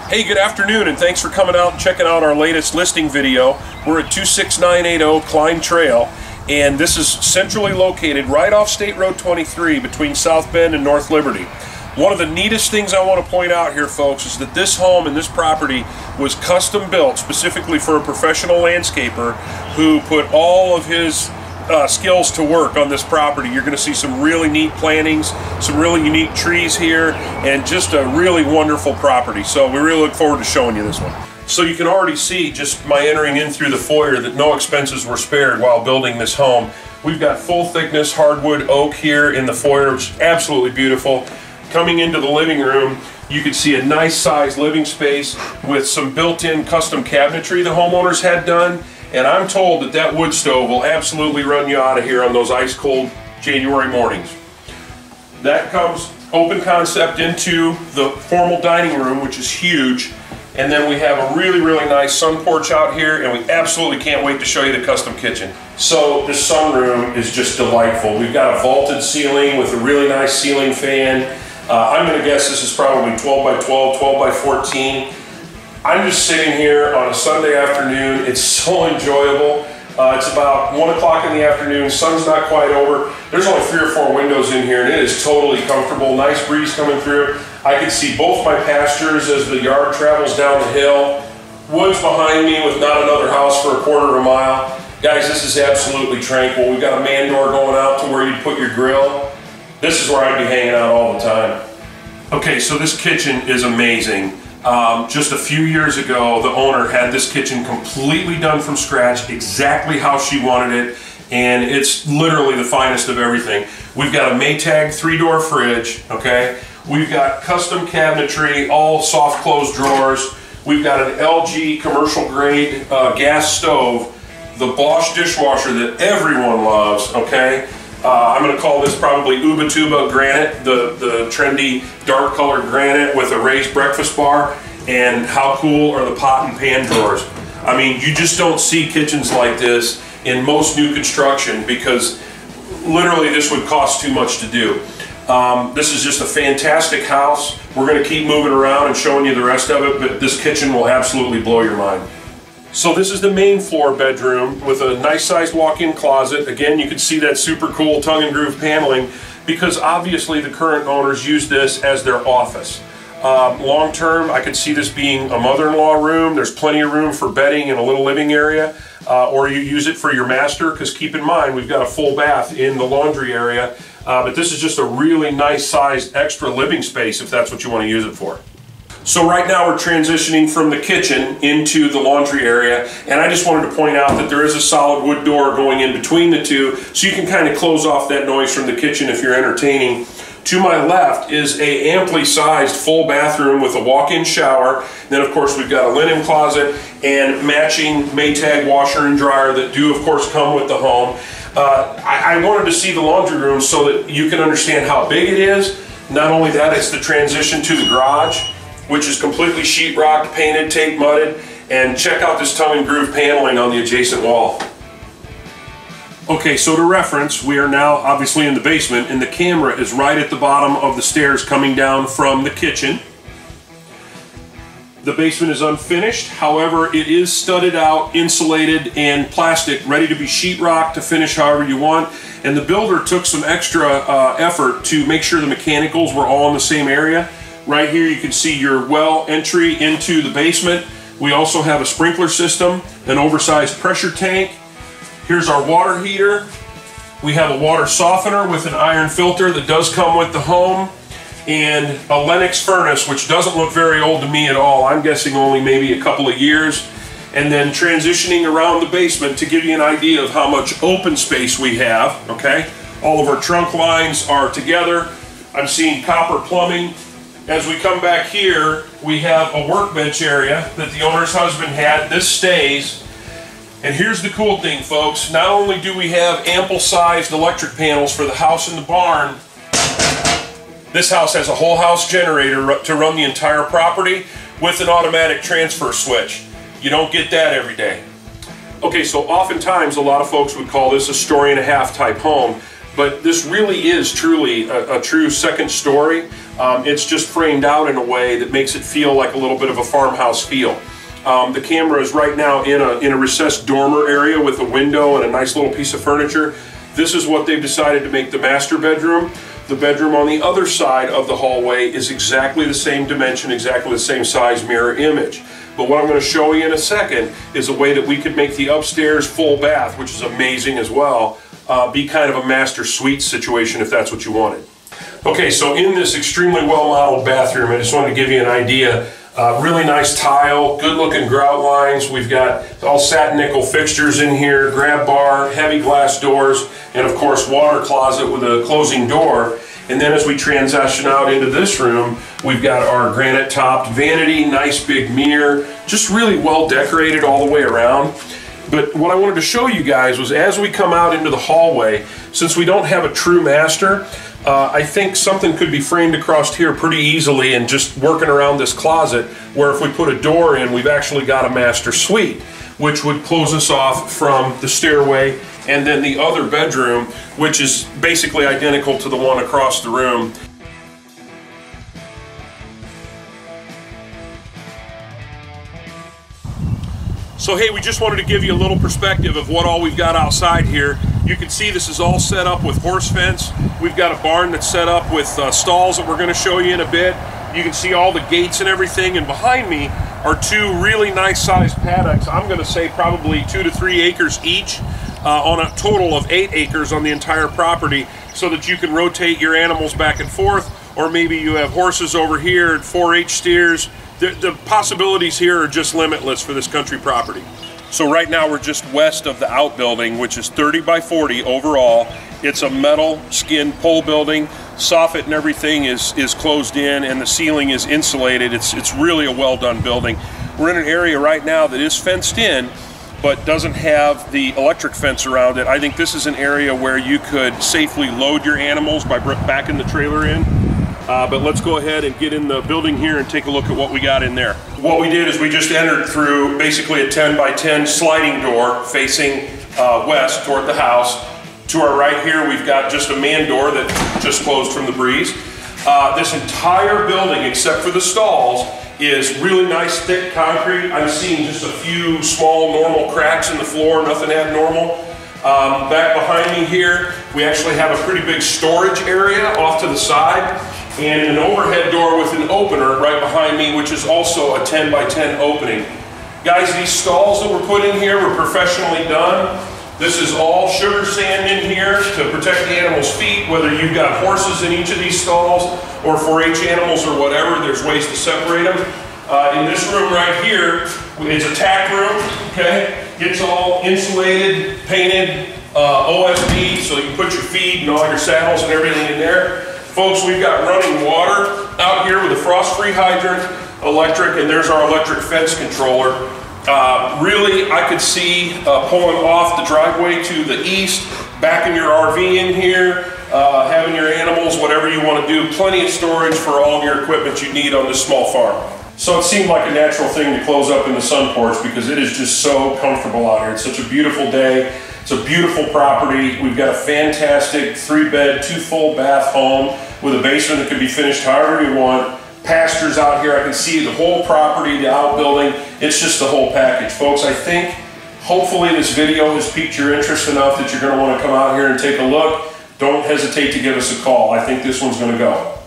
Hey, good afternoon, and thanks for coming out and checking out our latest listing video. We're at 26980 Kline Trail, and this is centrally located right off State Road 23 between South Bend and North Liberty. One of the neatest things I want to point out here, folks, is that this home and this property was custom built specifically for a professional landscaper who put all of his skills to work on this property. You're going to see some really neat plantings, some really unique trees here, and just a really wonderful property. So we really look forward to showing you this one. So you can already see just my entering in through the foyer that no expenses were spared while building this home. We've got full thickness hardwood oak here in the foyer, which is absolutely beautiful. Coming into the living room, you can see a nice sized living space with some built-in custom cabinetry the homeowners had done. And I'm told that that wood stove will absolutely run you out of here on those ice cold January mornings. That comes open concept into the formal dining room, which is huge. And then we have a really, really nice sun porch out here, and we absolutely can't wait to show you the custom kitchen. So this sunroom is just delightful. We've got a vaulted ceiling with a really nice ceiling fan. I'm going to guess this is probably 12 by 12, 12 by 14. I'm just sitting here on a Sunday afternoon. It's so enjoyable. It's about 1 o'clock in the afternoon. Sun's not quite over. There's only 3 or 4 windows in here, and it is totally comfortable. Nice breeze coming through. I can see both my pastures as the yard travels down the hill. Woods behind me with not another house for a quarter of a mile. Guys, this is absolutely tranquil. We've got a man door going out to where you put your grill. This is where I'd be hanging out all the time. Okay, so this kitchen is amazing. Just a few years ago, the owner had this kitchen completely done from scratch, exactly how she wanted it, and it's literally the finest of everything. We've got a Maytag 3-door fridge, okay? We've got custom cabinetry, all soft close drawers. We've got an LG commercial grade gas stove, the Bosch dishwasher that everyone loves, okay? I'm going to call this probably Uba Tuba granite, the trendy dark colored granite with a raised breakfast bar. And how cool are the pot and pan drawers? I mean, you just don't see kitchens like this in most new construction because literally this would cost too much to do. This is just a fantastic house. We're going to keep moving around and showing you the rest of it, but this kitchen will absolutely blow your mind. So this is the main floor bedroom with a nice sized walk-in closet. Again, you can see that super cool tongue and groove paneling because obviously the current owners use this as their office. Long term, I could see this being a mother-in-law room. There's plenty of room for bedding and a little living area, or you use it for your master, because keep in mind we've got a full bath in the laundry area, but this is just a really nice sized extra living space if that's what you want to use it for. So right now we're transitioning from the kitchen into the laundry area, and I just wanted to point out that there is a solid wood door going in between the two, so you can kind of close off that noise from the kitchen if you're entertaining. To my left is a amply sized full bathroom with a walk-in shower. Then of course we've got a linen closet and matching Maytag washer and dryer that do of course come with the home. I wanted to see the laundry room so that you can understand how big it is. Not only that, it's the transition to the garage, which is completely sheetrocked, painted, tape mudded, and check out this tongue and groove paneling on the adjacent wall. Okay, so to reference, we are now obviously in the basement, and the camera is right at the bottom of the stairs coming down from the kitchen. The basement is unfinished, however, it is studded out, insulated, and plastic, ready to be sheetrocked to finish however you want. And the builder took some extra effort to make sure the mechanicals were all in the same area. Right here you can see your well entry into the basement. We also have a sprinkler system, an oversized pressure tank. Here's our water heater. We have a water softener with an iron filter that does come with the home, and a Lennox furnace, which doesn't look very old to me at all. I'm guessing only maybe a couple of years. And then transitioning around the basement to give you an idea of how much open space we have, okay? All of our trunk lines are together. I'm seeing copper plumbing. As we come back here, we have a workbench area that the owner's husband had. This stays. And here's the cool thing, folks. Not only do we have ample-sized electric panels for the house and the barn, this house has a whole house generator to run the entire property with an automatic transfer switch. You don't get that every day. Okay, so oftentimes a lot of folks would call this a 1.5-story type home. but this really is truly a true second story. It's just framed out in a way that makes it feel like a little bit of a farmhouse feel. The camera is right now in a recessed dormer area with a window and a nice little piece of furniture. This is what they've decided to make the master bedroom. The bedroom on the other side of the hallway is exactly the same dimension, exactly the same size mirror image. But what I'm going to show you in a second is a way that we could make the upstairs full bath, which is amazing as well, be kind of a master suite situation if that's what you wanted. Okay, so in this extremely well-modeled bathroom, I just wanted to give you an idea. Really nice tile, good-looking grout lines. We've got all satin nickel fixtures in here, grab bar, heavy glass doors, and of course water closet with a closing door. And then as we transition out into this room, we've got our granite-topped vanity, nice big mirror, just really well decorated all the way around. But what I wanted to show you guys was as we come out into the hallway, since we don't have a true master, I think something could be framed across here pretty easily and just working around this closet, where if we put a door in, we've actually got a master suite, which would close us off from the stairway and then the other bedroom, which is basically identical to the one across the room. So hey, we just wanted to give you a little perspective of what all we've got outside here. You can see this is all set up with horse fence. We've got a barn that's set up with stalls that we're going to show you in a bit. You can see all the gates and everything, and behind me are two really nice sized paddocks. I'm going to say probably 2 to 3 acres each, on a total of 8 acres on the entire property, so that you can rotate your animals back and forth, or maybe you have horses over here and 4-H steers. The possibilities here are just limitless for this country property. So right now we're just west of the outbuilding, which is 30 by 40 overall. It's a metal skin pole building. Soffit and everything is closed in, and the ceiling is insulated. It's really a well done building. We're in an area right now that is fenced in, but doesn't have the electric fence around it. I think this is an area where you could safely load your animals by backing the trailer in. But let's go ahead and get in the building here and take a look at what we got in there. What we did is we just entered through basically a 10 by 10 sliding door facing west toward the house. To our right here, we've got just a man door that just closed from the breeze. This entire building, except for the stalls, is really nice thick concrete. I'm seeing just a few small normal cracks in the floor, nothing abnormal. Back behind me here, we actually have a pretty big storage area off to the side, and an overhead door with an opener right behind me, which is also a 10 by 10 opening. Guys, these stalls that were put in here were professionally done. This is all sugar sand in here to protect the animals' feet, whether you've got horses in each of these stalls or 4-H animals or whatever, there's ways to separate them. In this room right here, it's a tack room, okay? It's all insulated, painted, OSB, so you can put your feed and all your saddles and everything in there. Folks, we've got running water out here with a frost-free hydrant, electric, and there's our electric fence controller. Really, I could see pulling off the driveway to the east, backing your RV in here, having your animals, whatever you want to do. Plenty of storage for all of your equipment you need on this small farm. So it seemed like a natural thing to close up in the sun porch because it is just so comfortable out here. It's such a beautiful day. It's a beautiful property. We've got a fantastic 3-bed, 2 full bath home with a basement that can be finished however you want. Pastures out here. I can see the whole property, the outbuilding. It's just the whole package. Folks, I think hopefully this video has piqued your interest enough that you're going to want to come out here and take a look. Don't hesitate to give us a call. I think this one's going to go.